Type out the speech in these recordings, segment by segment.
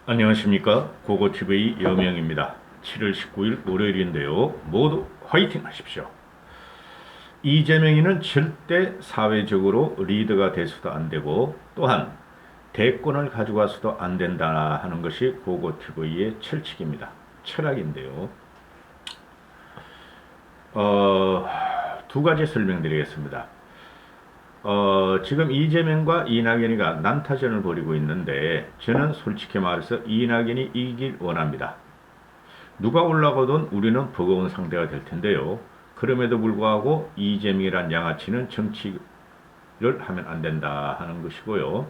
안녕하십니까. 고고TV 여명입니다. 7월 19일 월요일인데요. 모두 화이팅 하십시오. 이재명이는 절대 사회적으로 리더가 돼서도 안 되고 또한 대권을 가져가서도 안 된다 하는 것이 고고TV의 철칙입니다. 철학인데요. 두 가지 설명드리겠습니다. 지금 이재명과 이낙연이가 난타전을 벌이고 있는데 저는 솔직히 말해서 이낙연이 이기길 원합니다. 누가 올라가든 우리는 버거운 상대가 될 텐데요. 그럼에도 불구하고 이재명이란 양아치는 정치를 하면 안 된다 하는 것이고요.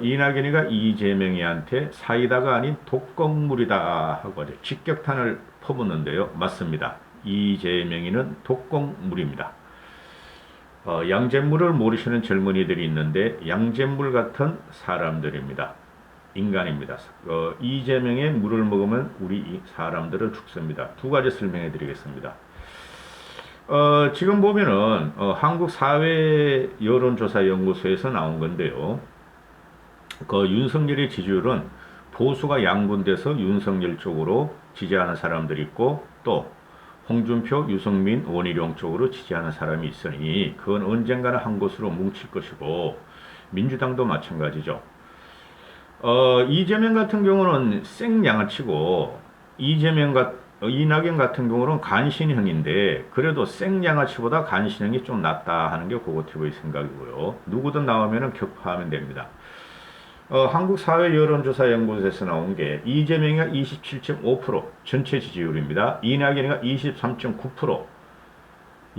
이낙연이가 이재명이한테 사이다가 아닌 독극물이다 하고 직격탄을 퍼붓는데요. 맞습니다. 이재명이는 독극물입니다. 양잿물을 모르시는 젊은이들이 있는데 양잿물 같은 사람들입니다. 인간입니다. 이재명의 물을 먹으면 우리 사람들은 죽습니다. 두 가지 설명해 드리겠습니다. 지금 보면은 한국사회 여론조사연구소에서 나온 건데요. 윤석열의 지지율은 보수가 양분돼서 윤석열 쪽으로 지지하는 사람들이 있고 또 홍준표, 유승민, 원희룡 쪽으로 지지하는 사람이 있으니 그건 언젠가는 한 곳으로 뭉칠 것이고 민주당도 마찬가지죠. 이재명 같은 경우는 생양아치고 이낙연 같은 경우는 간신형인데 그래도 생양아치보다 간신형이 좀 낫다 하는 게 고고TV의 생각이고요. 누구든 나오면 격파하면 됩니다. 한국사회여론조사연구소에서 나온 게 이재명이가 27.5% 전체 지지율입니다. 이낙연이가 23.9%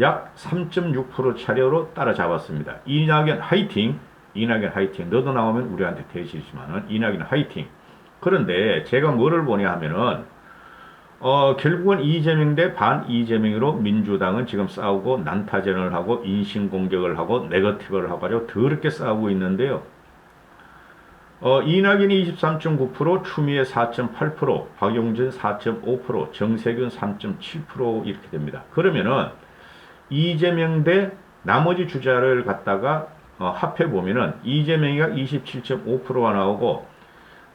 약 3.6% 차례로 따라잡았습니다. 이낙연 화이팅! 이낙연 화이팅! 너도 나오면 우리한테 대시지만은 이낙연 화이팅! 그런데 제가 뭐를 보냐 하면은 결국은 이재명 대 반 이재명으로 민주당은 지금 싸우고 난타전을 하고 인신공격을 하고 네거티브를 하고 더럽게 싸우고 있는데요. 이낙연이 23.9%, 추미애 4.8%, 박용진 4.5%, 정세균 3.7% 이렇게 됩니다. 그러면은 이재명 대 나머지 주자를 갖다가 합해 보면은 이재명이가 27.5%가 나오고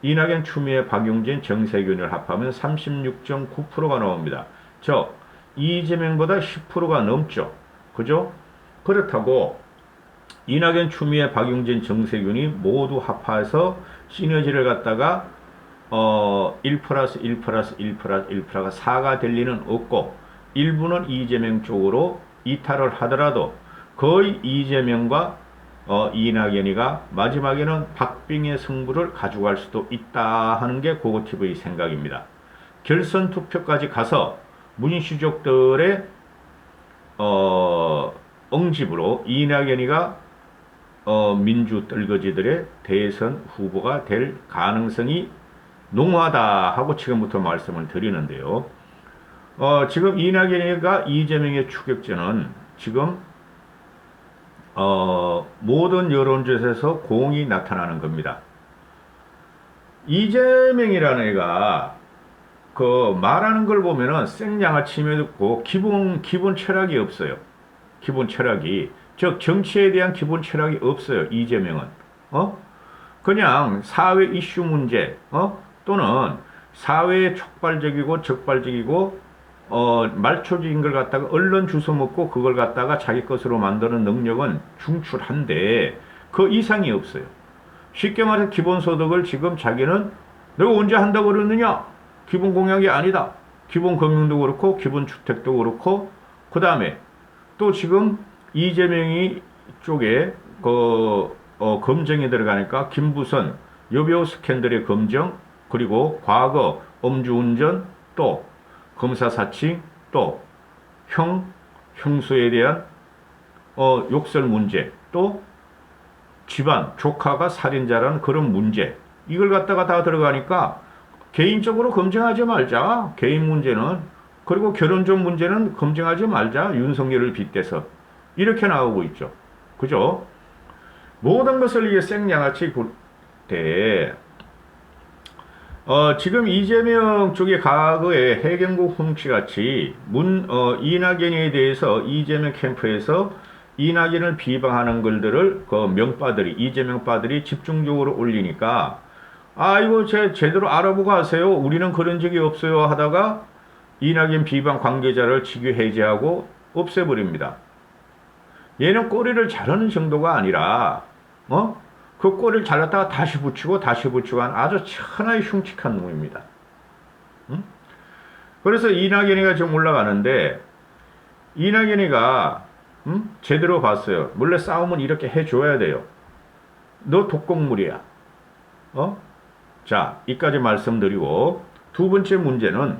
이낙연, 추미애, 박용진, 정세균을 합하면 36.9%가 나옵니다. 즉 이재명보다 10%가 넘죠. 그죠? 그렇다고 이낙연, 추미애, 박용진, 정세균이 모두 합해서 시너지를 갖다가 1 플러스 1 플러스 1 플러스 1가 4가 될 리는 없고 일부는 이재명 쪽으로 이탈을 하더라도 거의 이재명과 이낙연이가 마지막에는 박빙의 승부를 가져갈 수도 있다 하는 게 고고TV의 생각입니다. 결선 투표까지 가서 문시족들의 응집으로 이낙연이가 민주 떨거지들의 대선 후보가 될 가능성이 농후하다 하고 지금부터 말씀을 드리는데요. 지금 이낙연이가 이재명의 추격전은 지금 모든 여론조사에서 공이 나타나는 겁니다. 이재명이라는 애가 그 말하는 걸 보면은 생양아치며 듣고 기본 철학이 없어요. 기본 철학이. 즉 정치에 대한 기본 철학이 없어요. 이재명은 그냥 사회 이슈 문제 또는 사회에 촉발적이고 적발적이고 말초적인 걸 갖다가 언론 주워먹고 그걸 갖다가 자기 것으로 만드는 능력은 중출한데 그 이상이 없어요. 쉽게 말해서 기본소득을 지금 자기는 내가 언제 한다고 그러느냐? 기본 공약이 아니다. 기본 금융도 그렇고 기본 주택도 그렇고 그 다음에 또 지금 이재명이 쪽에 검증이 들어가니까 김부선 여배우 스캔들의 검증 그리고 과거 음주운전 또 검사 사칭 또 형수에 대한 욕설 문제 또 집안 조카가 살인자라는 그런 문제 이걸 갖다가 다 들어가니까 개인적으로 검증하지 말자. 개인 문제는 그리고 결혼전 문제는 검증하지 말자. 윤석열을 빗대서 이렇게 나오고 있죠. 그죠? 모든 것을 이게 생양아치 때 지금 이재명 쪽의 과거에 해경국 훔치같이 이낙연에 대해서 이재명 캠프에서 이낙연을 비방하는 글들을 그 명빠들이 이재명 빠들이 집중적으로 올리니까 아, 이거 제대로 알아보고 하세요. 우리는 그런 적이 없어요. 하다가 이낙연 비방 관계자를 직위 해제하고 없애버립니다. 얘는 꼬리를 자르는 정도가 아니라, 그 꼬리를 잘랐다가 다시 붙이고 다시 붙이고 한 아주 천하의 흉측한 놈입니다. 응? 그래서 이낙연이가 지금 올라가는데, 이낙연이가, 제대로 봤어요. 원래 싸움은 이렇게 해줘야 돼요. 너 독극물이야. 자, 이까지 말씀드리고, 두 번째 문제는,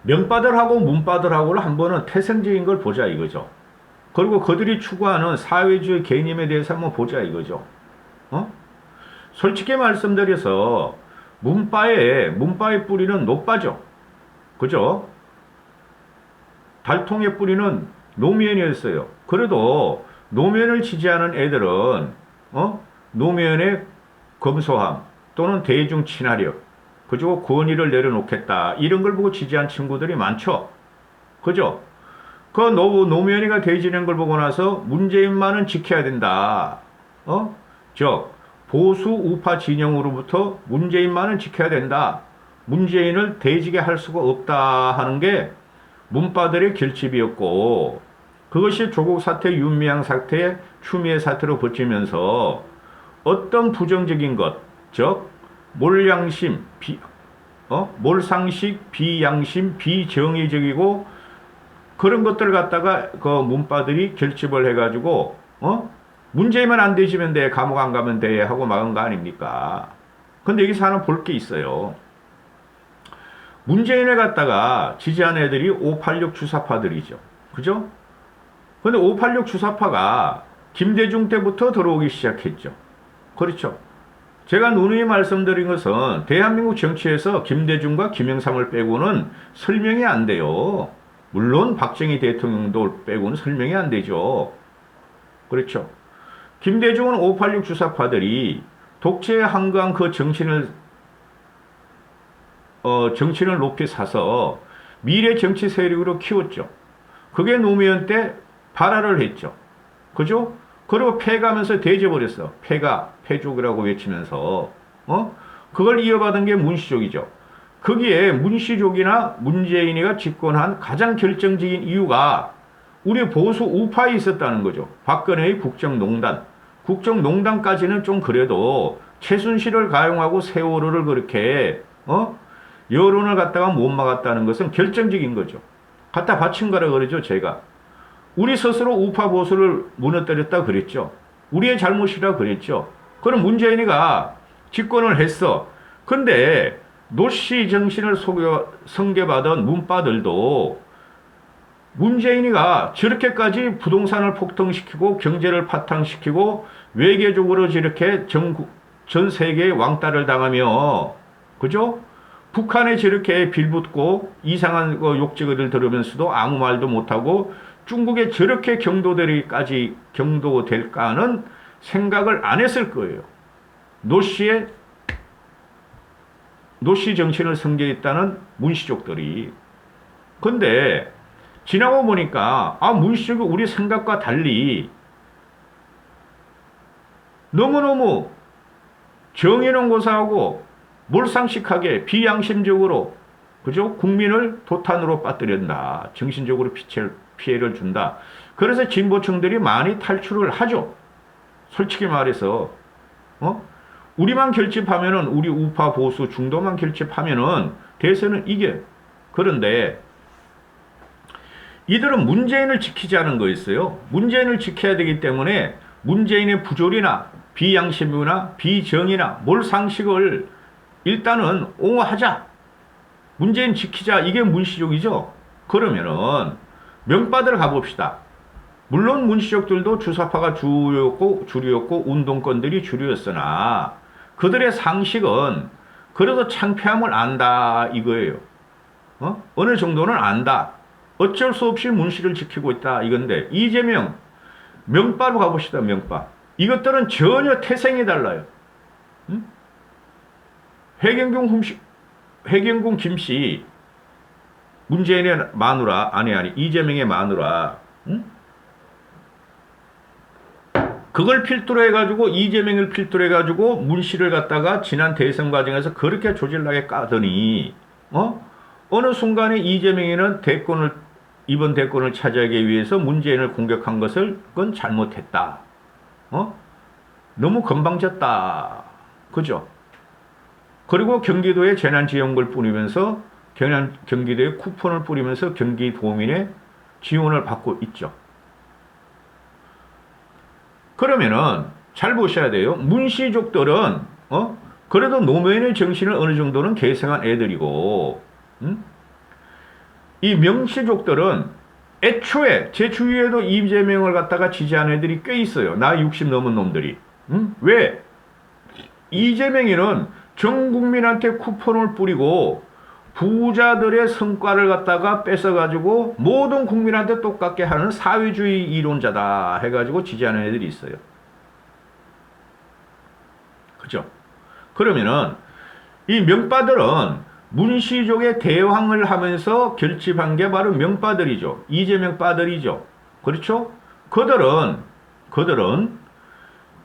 명바들하고 문바들하고를 한 번은 태생적인 걸 보자 이거죠. 그리고 그들이 추구하는 사회주의 개념에 대해서 한번 보자 이거죠. 솔직히 말씀드려서 문바의 뿌리는 노빠죠. 그죠? 달통의 뿌리는 노무현이었어요. 그래도 노무현을 지지하는 애들은 노무현의 검소함 또는 대중 친화력 그리고 권위를 내려놓겠다 이런 걸 보고 지지한 친구들이 많죠. 그죠? 그 노무현이가 대지는 걸 보고 나서 문재인만은 지켜야 된다. 즉 보수 우파 진영으로부터 문재인만은 지켜야 된다. 문재인을 대지게 할 수가 없다 하는 게 문바들의 결집이었고 그것이 조국 사태, 윤미향 사태, 추미애 사태로 버티면서 어떤 부정적인 것, 즉 몰양심, 몰상식, 비양심, 비정의적이고 그런 것들을 갖다가 그 문바들이 결집을 해가지고 문재인만 안 되시면 돼, 감옥 안 가면 돼 하고 막은 거 아닙니까? 근데 여기서 하나 볼 게 있어요. 문재인을 갖다가 지지한 애들이 586 주사파들이죠. 그죠? 근데 586 주사파가 김대중 때부터 들어오기 시작했죠. 그렇죠. 제가 누누이 말씀드린 것은 대한민국 정치에서 김대중과 김영삼을 빼고는 설명이 안 돼요. 물론 박정희 대통령도 빼고는 설명이 안 되죠. 그렇죠. 김대중은 586 주사파들이 독재에 항거한 그 정신을 높이 사서 미래 정치 세력으로 키웠죠. 그게 노무현 때 발화를 했죠. 그죠? 그리고 패가면서 대져버렸어. 패족이라고 외치면서. 그걸 이어받은 게 문시족이죠. 거기에 문시족이나 문재인이가 집권한 가장 결정적인 이유가 우리 보수 우파에 있었다는 거죠. 박근혜의 국정농단. 국정농단까지는 좀 그래도 최순실을 가용하고 세월호를 그렇게, 여론을 갖다가 못 막았다는 것은 결정적인 거죠. 갖다 바친 거라 그러죠, 제가. 우리 스스로 우파 보수를 무너뜨렸다 그랬죠. 우리의 잘못이라 그랬죠. 그럼 문재인이가 집권을 했어. 근데 노씨 정신을 성계받은 문바들도 문재인이가 저렇게까지 부동산을 폭등시키고 경제를 파탄시키고 외교적으로 저렇게 전 세계에 왕따를 당하며 그죠? 북한에 저렇게 빌붙고 이상한 욕지거리를 들으면서도 아무 말도 못하고 중국에 저렇게 경도될까 하는 생각을 안 했을 거예요. 노씨 정신을 성계했다는 문시족들이. 근데 지나고 보니까 문시족이 우리 생각과 달리 너무너무 정의는 고사하고 몰상식하게 비양심적으로 그죠? 국민을 도탄으로 빠뜨린다. 정신적으로 피해를 준다. 그래서 진보층들이 많이 탈출을 하죠. 솔직히 말해서 우리만 결집하면은 우리 우파 보수 중도만 결집하면은 대선은 이겨. 그런데 이들은 문재인을 지키자는 거였어요. 문재인을 지켜야 되기 때문에 문재인의 부조리나 비양심이나 비정의나 몰상식을 일단은 옹호하자. 문재인 지키자. 이게 문시족이죠. 그러면은 명바들 가봅시다. 물론 문시족들도 주사파가 주류였고 운동권들이 주류였으나 그들의 상식은 그래도 창피함을 안다 이거예요. 어느 정도는 안다. 어쩔 수 없이 문시를 지키고 있다 이건데 이재명 명바로 가봅시다. 명바. 이것들은 전혀 태생이 달라요. 해경궁 김씨 문재인의 마누라 이재명의 마누라 그걸 필두로 해가지고 이재명을 필두로 해가지고 문씨를 갖다가 지난 대선 과정에서 그렇게 조질나게 까더니 어느 순간에 이재명이는 이번 대권을 차지하기 위해서 문재인을 공격한 것을 그건 잘못했다. 너무 건방졌다. 그죠? 그리고 경기도에 재난지원금을 뿌리면서 경기도에 쿠폰을 뿌리면서 경기도민의 지원을 받고 있죠. 그러면은 잘 보셔야 돼요. 문씨족들은 그래도 노무현의 정신을 어느 정도는 계승한 애들이고 이 명씨족들은 애초에 제 주위에도 이재명을 갖다가 지지하는 애들이 꽤 있어요. 나이 60 넘은 놈들이. 왜? 이재명이는 전 국민한테 쿠폰을 뿌리고 부자들의 성과를 갖다가 뺏어가지고 모든 국민한테 똑같게 하는 사회주의 이론자다 해가지고 지지하는 애들이 있어요. 그죠? 그러면은 이 명빠들은 문씨족의 대왕을 하면서 결집한 게 바로 명빠들이죠. 이재명 빠들이죠. 그렇죠? 그들은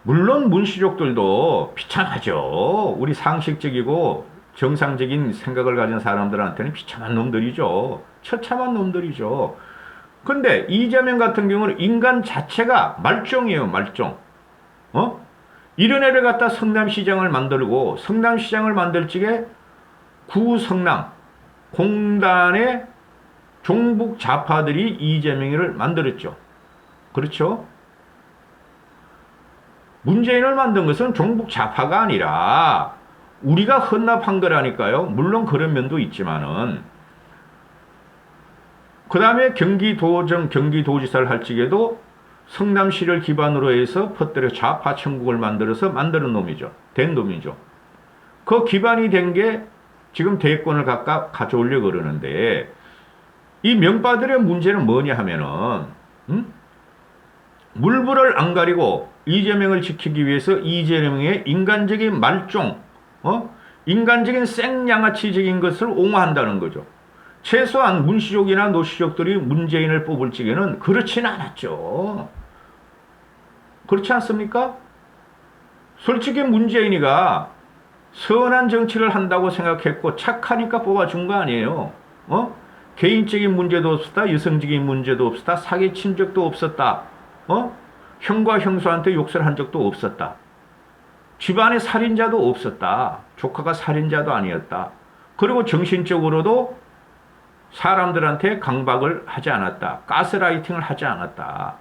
물론 문씨족들도 비참하죠. 우리 상식적이고 정상적인 생각을 가진 사람들한테는 비참한 놈들이죠. 처참한 놈들이죠. 근데 이재명 같은 경우는 인간 자체가 말종이에요. 말종. 이런 애를 갖다 성남시장을 만들고 성남시장을 만들 적에 구성남 공단의 종북 좌파들이 이재명을 만들었죠. 그렇죠? 문재인을 만든 것은 종북 좌파가 아니라 우리가 헌납한 거라니까요. 물론 그런 면도 있지만은 그 다음에 경기도지사를 할 적에도 성남시를 기반으로 해서 퍼뜨려 좌파 천국을 만들어서 만드는 놈이죠. 된 놈이죠. 그 기반이 된 게 지금 대권을 각각 가져오려고 그러는데 이 명빠들의 문제는 뭐냐 하면은 물불을 안 가리고 이재명을 지키기 위해서 이재명의 인간적인 말종 인간적인 생양아치적인 것을 옹호한다는 거죠. 최소한 문씨족이나 노씨족들이 문재인을 뽑을 적에는 그렇지는 않았죠. 그렇지 않습니까? 솔직히 문재인이가 선한 정치를 한다고 생각했고 착하니까 뽑아준 거 아니에요. 개인적인 문제도 없었다. 여성적인 문제도 없었다. 사기친 적도 없었다. 형과 형수한테 욕설 한 적도 없었다. 집안에 살인자도 없었다. 조카가 살인자도 아니었다. 그리고 정신적으로도 사람들한테 강박을 하지 않았다. 가스라이팅을 하지 않았다.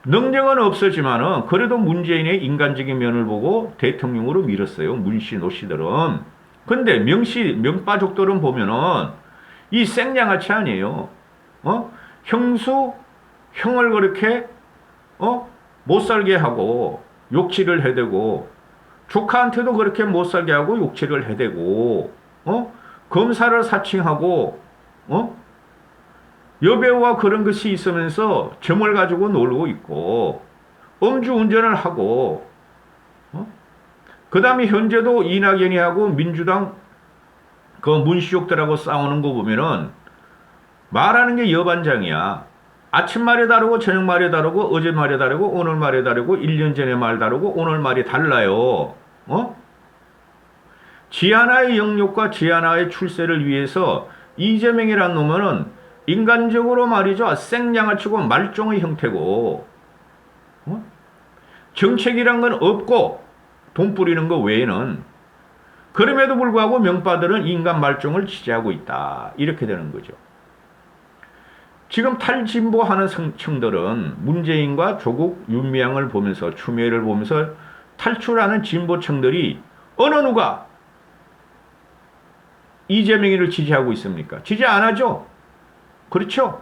능력은 없었지만은 그래도 문재인의 인간적인 면을 보고 대통령으로 밀었어요. 문씨 노씨들은. 근데 명빠족들은 보면은 이 생양아치 아니에요. 형을 그렇게 못 살게 하고 욕치를 해대고 조카한테도 그렇게 못 살게 하고 욕치를 해대고 검사를 사칭하고 여배우와 그런 것이 있으면서 점을 가지고 놀고 있고 음주운전을 하고 그 다음에 현재도 이낙연이 하고 민주당 그 문씨족들하고 싸우는 거 보면은 말하는 게 여반장이야. 아침 말이 다르고 저녁 말이 다르고 어제 말이 다르고 오늘 말이 다르고 1년 전에 말 다르고 오늘 말이 달라요. 지하나의 영역과 지하나의 출세를 위해서 이재명이라는 놈은 인간적으로 말이죠. 생양아치고 말종의 형태고 정책이란 건 없고 돈 뿌리는 거 외에는 그럼에도 불구하고 명빠들은 인간 말종을 지지하고 있다. 이렇게 되는 거죠. 지금 탈진보하는 청들은 문재인과 조국 윤미향을 보면서 추미애를 보면서 탈출하는 진보층들이 어느 누가 이재명이를 지지하고 있습니까? 지지 안 하죠? 그렇죠?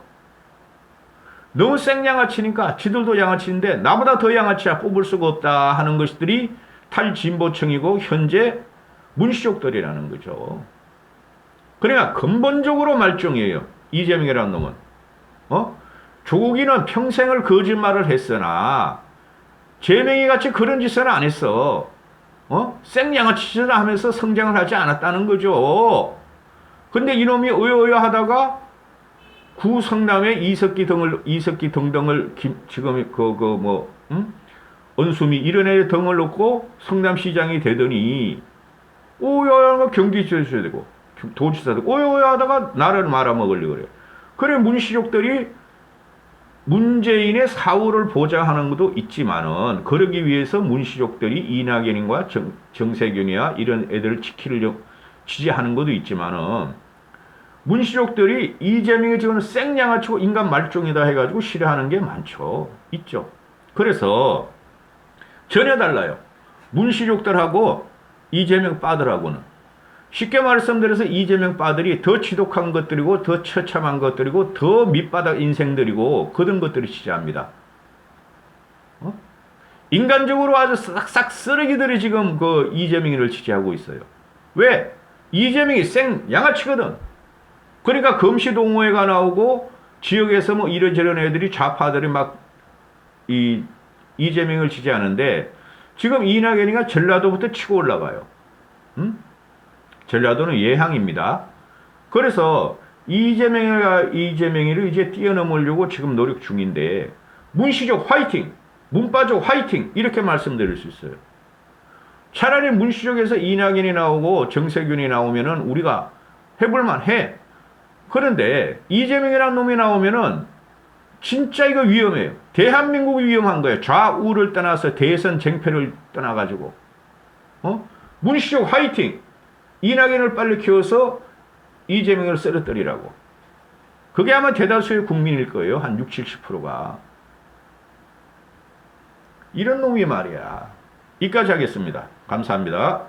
너무 생양아치니까 지들도 양아치인데 나보다 더 양아치야 뽑을 수가 없다 하는 것들이 탈진보층이고 현재 문씨족들이라는 거죠. 그러니까 근본적으로 말종이에요. 이재명이라는 놈은. 조국이는 평생을 거짓말을 했으나 재명이 같이 그런 짓은 안 했어. 생양아치 짓을 하면서 성장을 하지 않았다는 거죠. 근데 이놈이 어여어여 하다가 구성남에 이석기 등등을 지금 언수미 이런 애 등을 놓고 성남시장이 되더니 오야 경기지사 되고 도지사 되고 오야 하다가 나라를 말아먹으려고 그래요. 그래 문시족들이 문재인의 사후를 보좌하는 것도 있지만은 그러기 위해서 문시족들이 이낙연과 정세균이야 이런 애들을 지지하는 것도 있지만은 문시족들이 이재명이 지금 생양아치고 인간 말종이다 해가지고 싫어하는 게 많죠. 있죠. 그래서 전혀 달라요. 문시족들하고 이재명 빠들하고는. 쉽게 말씀드려서 이재명 빠들이 더 지독한 것들이고 더 처참한 것들이고 더 밑바닥 인생들이고 그런 것들을 지지합니다. 인간적으로 아주 싹싹 쓰레기들이 지금 그 이재명이를 지지하고 있어요. 왜? 이재명이 생 양아치거든. 그러니까 금시동호회가 나오고 지역에서 뭐 이런저런 애들이 좌파들이 막 이재명을 지지하는데 지금 이낙연이가 전라도부터 치고 올라가요. 전라도는 예향입니다. 그래서 이재명이를 이제 뛰어넘으려고 지금 노력 중인데 문시족 화이팅! 문빠족 화이팅! 이렇게 말씀드릴 수 있어요. 차라리 문시족에서 이낙연이 나오고 정세균이 나오면은 우리가 해볼만 해. 그런데 이재명이라는 놈이 나오면은 진짜 이거 위험해요. 대한민국이 위험한 거예요. 좌우를 떠나서 대선 쟁패를 떠나가지고. 문시족 화이팅! 이낙연을 빨리 키워서 이재명을 쓰러뜨리라고. 그게 아마 대다수의 국민일 거예요. 한 60, 70%가. 이런 놈이 말이야. 이까지 하겠습니다. 감사합니다.